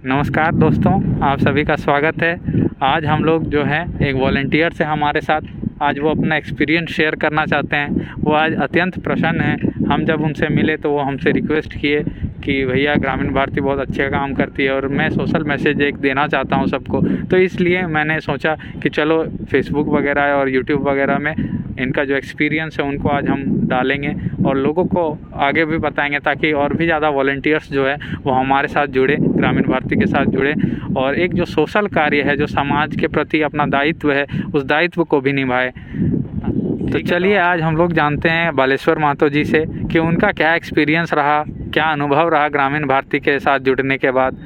नमस्कार दोस्तों, आप सभी का स्वागत है। आज हम लोग जो है एक वॉलंटियर से हमारे साथ आज वो अपना एक्सपीरियंस शेयर करना चाहते हैं। वो आज अत्यंत प्रसन्न हैं। हम जब उनसे मिले तो वो हमसे रिक्वेस्ट किए कि भैया ग्रामीण भारती बहुत अच्छे काम करती है और मैं सोशल मैसेज एक देना चाहता हूँ सबको। तो इसलिए मैंने सोचा कि चलो फेसबुक वगैरह और यूट्यूब वगैरह में इनका जो एक्सपीरियंस है उनको आज हम डालेंगे और लोगों को आगे भी बताएंगे, ताकि और भी ज़्यादा वॉलंटियर्स जो है वो हमारे साथ जुड़े, ग्रामीण भारती के साथ जुड़े और एक जो सोशल कार्य है, जो समाज के प्रति अपना दायित्व है, उस दायित्व को भी निभाए। तो चलिए आज हम लोग जानते हैं बालेश्वर महतो जी से कि उनका क्या एक्सपीरियंस रहा, क्या अनुभव रहा ग्रामीण भारती के साथ जुड़ने के बाद।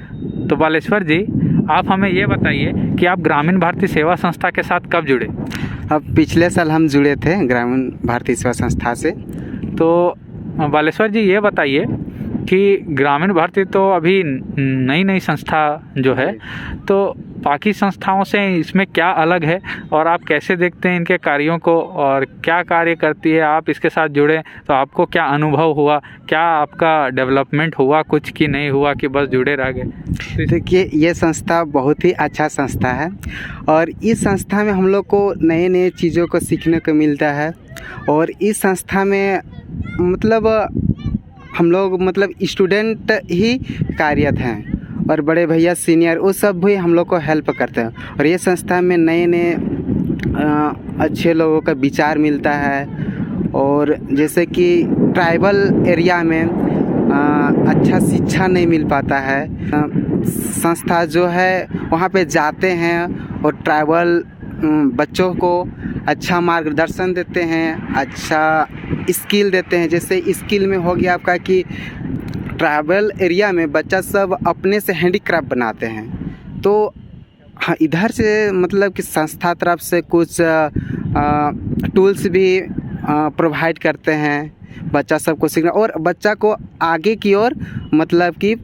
तो बालेश्वर जी, आप हमें ये बताइए कि आप ग्रामीण भारती सेवा संस्था के साथ कब जुड़े? अब पिछले साल हम जुड़े थे ग्रामीण भारती सेवा संस्था से। तो बालेश्वर जी ये बताइए कि ग्रामीण भारती तो अभी नई नई संस्था जो है, तो बाकी संस्थाओं से इसमें क्या अलग है और आप कैसे देखते हैं इनके कार्यों को और क्या कार्य करती है? आप इसके साथ जुड़े तो आपको क्या अनुभव हुआ, क्या आपका डेवलपमेंट हुआ कुछ कि नहीं हुआ कि बस जुड़े रह गए? देखिए, ये संस्था बहुत ही अच्छा संस्था है और इस संस्था में हम लोग को नए नए चीज़ों को सीखने को मिलता है। और इस संस्था में मतलब हम लोग स्टूडेंट ही कार्यरत हैं और बड़े भैया सीनियर वो सब भी हम लोग को हेल्प करते हैं। और ये संस्था में नए नए अच्छे लोगों का विचार मिलता है। और जैसे कि ट्राइबल एरिया में अच्छा शिक्षा नहीं मिल पाता है, संस्था जो है वहाँ पे जाते हैं और ट्राइबल बच्चों को अच्छा मार्गदर्शन देते हैं, अच्छा स्किल देते हैं। जैसे स्किल में हो गया आपका कि ट्राइबल एरिया में बच्चा सब अपने से हैंडीक्राफ्ट बनाते हैं। तो हाँ, इधर से मतलब कि संस्था तरफ से कुछ टूल्स भी प्रोवाइड करते हैं बच्चा सबको सीखना और बच्चा को आगे की ओर मतलब कि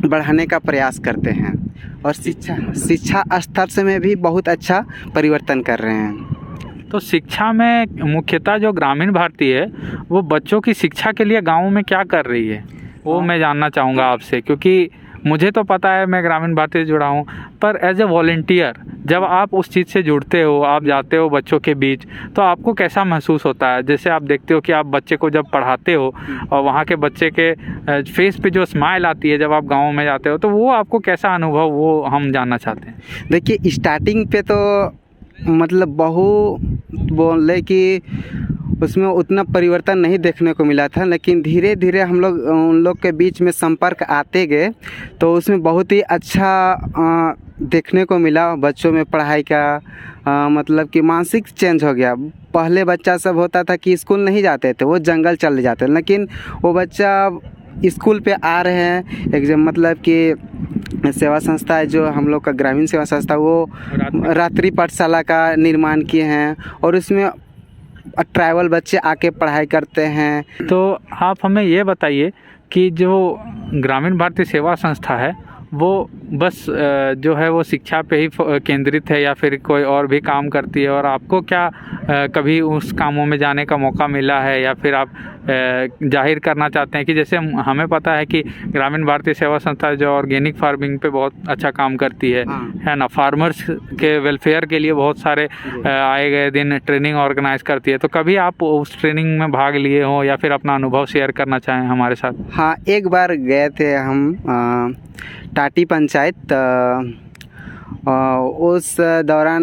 बढ़ाने का प्रयास करते हैं। और शिक्षा स्तर से में भी बहुत अच्छा परिवर्तन कर रहे हैं। तो शिक्षा में मुख्यतः जो ग्रामीण भारती है वो बच्चों की शिक्षा के लिए गाँव में क्या कर रही है, वो मैं जानना चाहूँगा आपसे। क्योंकि मुझे तो पता है, मैं ग्रामीण भारती से जुड़ा हूँ, पर एज ए वॉलंटियर जब आप उस चीज़ से जुड़ते हो, आप जाते हो बच्चों के बीच, तो आपको कैसा महसूस होता है? जैसे आप देखते हो कि आप बच्चे को जब पढ़ाते हो और वहाँ के बच्चे के फेस पे जो स्माइल आती है जब आप गाँव में जाते हो, तो वो आपको कैसा अनुभव, वो हम जानना चाहते हैं। देखिए, स्टार्टिंग पे तो मतलब बोले कि उसमें उतना परिवर्तन नहीं देखने को मिला था, लेकिन धीरे धीरे हम लोग उन लोग के बीच में संपर्क आते गए तो उसमें बहुत ही अच्छा देखने को मिला। बच्चों में पढ़ाई का मतलब कि मानसिक चेंज हो गया। पहले बच्चा सब होता था कि स्कूल नहीं जाते थे, वो जंगल चले जाते, लेकिन वो बच्चा स्कूल पे आ रहे हैं। एक मतलब कि सेवा संस्था है जो हम लोग का ग्रामीण सेवा संस्था, वो रात्रि पाठशाला का निर्माण किए हैं और उसमें ट्राइबल बच्चे आके पढ़ाई करते हैं। तो आप हमें ये बताइए कि जो ग्रामीण भारती सेवा संस्था है वो बस जो है वो शिक्षा पे ही केंद्रित है या फिर कोई और भी काम करती है? और आपको क्या कभी उस कामों में जाने का मौका मिला है या फिर आप जाहिर करना चाहते हैं कि जैसे हमें पता है कि ग्रामीण भारती सेवा संस्था जो ऑर्गेनिक फार्मिंग पे बहुत अच्छा काम करती है ना, फार्मर्स के वेलफेयर के लिए बहुत सारे आए गए दिन ट्रेनिंग ऑर्गेनाइज करती है। तो कभी आप उस ट्रेनिंग में भाग लिए हो या फिर अपना अनुभव शेयर करना चाहें हमारे साथ? हाँ, एक बार गए थे हम टाटी पंचायत। उस दौरान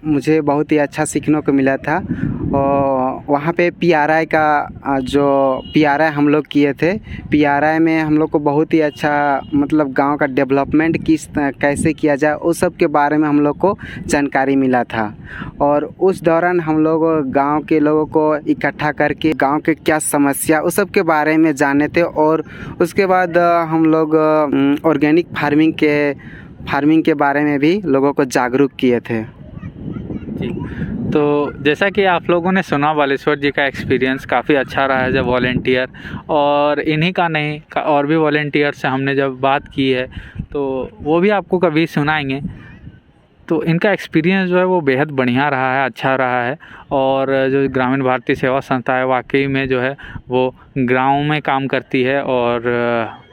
मुझे बहुत ही अच्छा सीखने को मिला था। वहाँ पे पीआरआई का जो पीआरआई हम लोग किए थे, पीआरआई में हम लोग को बहुत ही अच्छा मतलब गांव का डेवलपमेंट कैसे किया जाए उस सब के बारे में हम लोग को जानकारी मिला था। और उस दौरान हम लोग गांव के लोगों को इकट्ठा करके गांव के क्या समस्या उस सब के बारे में जाने थे। और उसके बाद हम लोग ऑर्गेनिक फार्मिंग के बारे में भी लोगों को जागरूक किए थे। जी, तो जैसा कि आप लोगों ने सुना, बालेश्वर जी का एक्सपीरियंस काफ़ी अच्छा रहा है जब वॉलंटियर, और इन्हीं का नहीं और भी वॉलंटियर से हमने जब बात की है तो वो भी आपको कभी सुनाएंगे। तो इनका एक्सपीरियंस जो है वो बेहद बढ़िया रहा है, अच्छा रहा है। और जो ग्रामीण भारतीय सेवा संस्था है वाकई में जो है वो गाँव में काम करती है और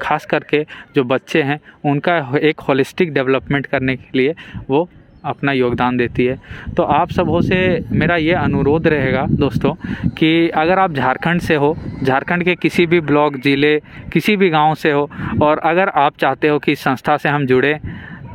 ख़ास करके जो बच्चे हैं उनका एक होलिस्टिक डेवलपमेंट करने के लिए वो अपना योगदान देती है। तो आप सबों से मेरा ये अनुरोध रहेगा दोस्तों कि अगर आप झारखंड से हो, झारखंड के किसी भी ब्लॉक, ज़िले, किसी भी गांव से हो और अगर आप चाहते हो कि इस संस्था से हम जुड़ें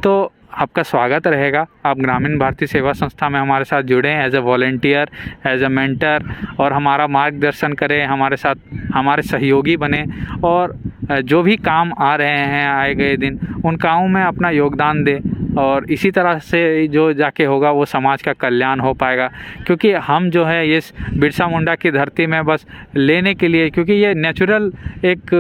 तो आपका स्वागत रहेगा। आप ग्रामीण भारतीय सेवा संस्था में हमारे साथ जुड़ें as a volunteer, as a mentor और हमारा मार्गदर्शन करें, हमारे साथ हमारे सहयोगी बने और जो भी काम आ रहे हैं आए गए दिन उन कामों में अपना योगदान दें और इसी तरह से जो जाके होगा वो समाज का कल्याण हो पाएगा। क्योंकि हम जो है ये बिरसा मुंडा की धरती में बस लेने के लिए, क्योंकि ये नेचुरल एक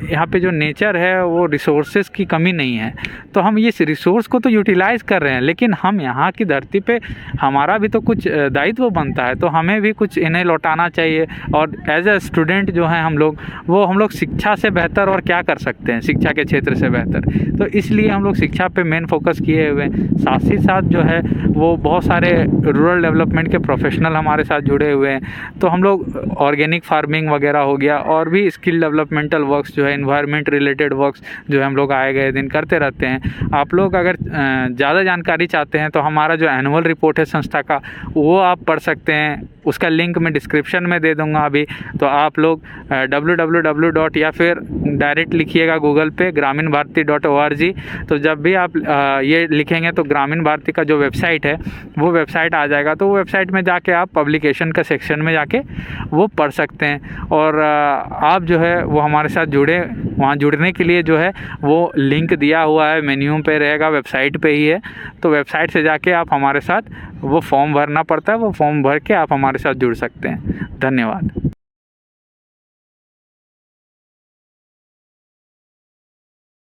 यहाँ पे जो नेचर है वो रिसोर्सेज की कमी नहीं है, तो हम इस रिसोर्स को तो यूटिलाइज़ कर रहे हैं, लेकिन हम यहाँ की धरती पे हमारा भी तो कुछ दायित्व बनता है, तो हमें भी कुछ इन्हें लौटाना चाहिए। और एज ए स्टूडेंट जो हैं हम लोग शिक्षा से बेहतर और क्या कर सकते हैं, शिक्षा के क्षेत्र से बेहतर, तो इसलिए हम लोग शिक्षा पे मेन फोकस किए हुए हैं। साथ ही साथ जो है वो बहुत सारे रूरल डेवलपमेंट के प्रोफेशनल हमारे साथ जुड़े हुए हैं, तो हम लोग ऑर्गेनिक फार्मिंग वगैरह हो गया और भी स्किल डेवलपमेंटल वर्क्स जो है, इन्वायरमेंट रिलेटेड वर्क्स जो है हम लोग आए गए दिन करते रहते हैं। आप लोग अगर ज़्यादा जानकारी चाहते हैं तो हमारा जो एनुअल रिपोर्ट है संस्था का वो आप पढ़ सकते हैं, उसका लिंक मैं डिस्क्रिप्शन में दे दूंगा अभी। तो आप लोग www. या फिर डायरेक्ट लिखिएगा गूगल पे graminbharati.org, तो जब भी आप ये लिखेंगे तो ग्रामीण भारती का जो वेबसाइट है वो वेबसाइट आ जाएगा। तो वो वेबसाइट में जाके आप पब्लिकेशन का सेक्शन में जाके वो पढ़ सकते हैं और आप जो है वो हमारे साथ जुड़े। वहाँ जुड़ने के लिए जो है वो लिंक दिया हुआ है, मेन्यू पे रहेगा, वेबसाइट पे ही है, तो वेबसाइट से जाके आप हमारे साथ वो फॉर्म भरना पड़ता है, वो फॉर्म भर के आप हमारे साथ जुड़ सकते हैं। धन्यवाद।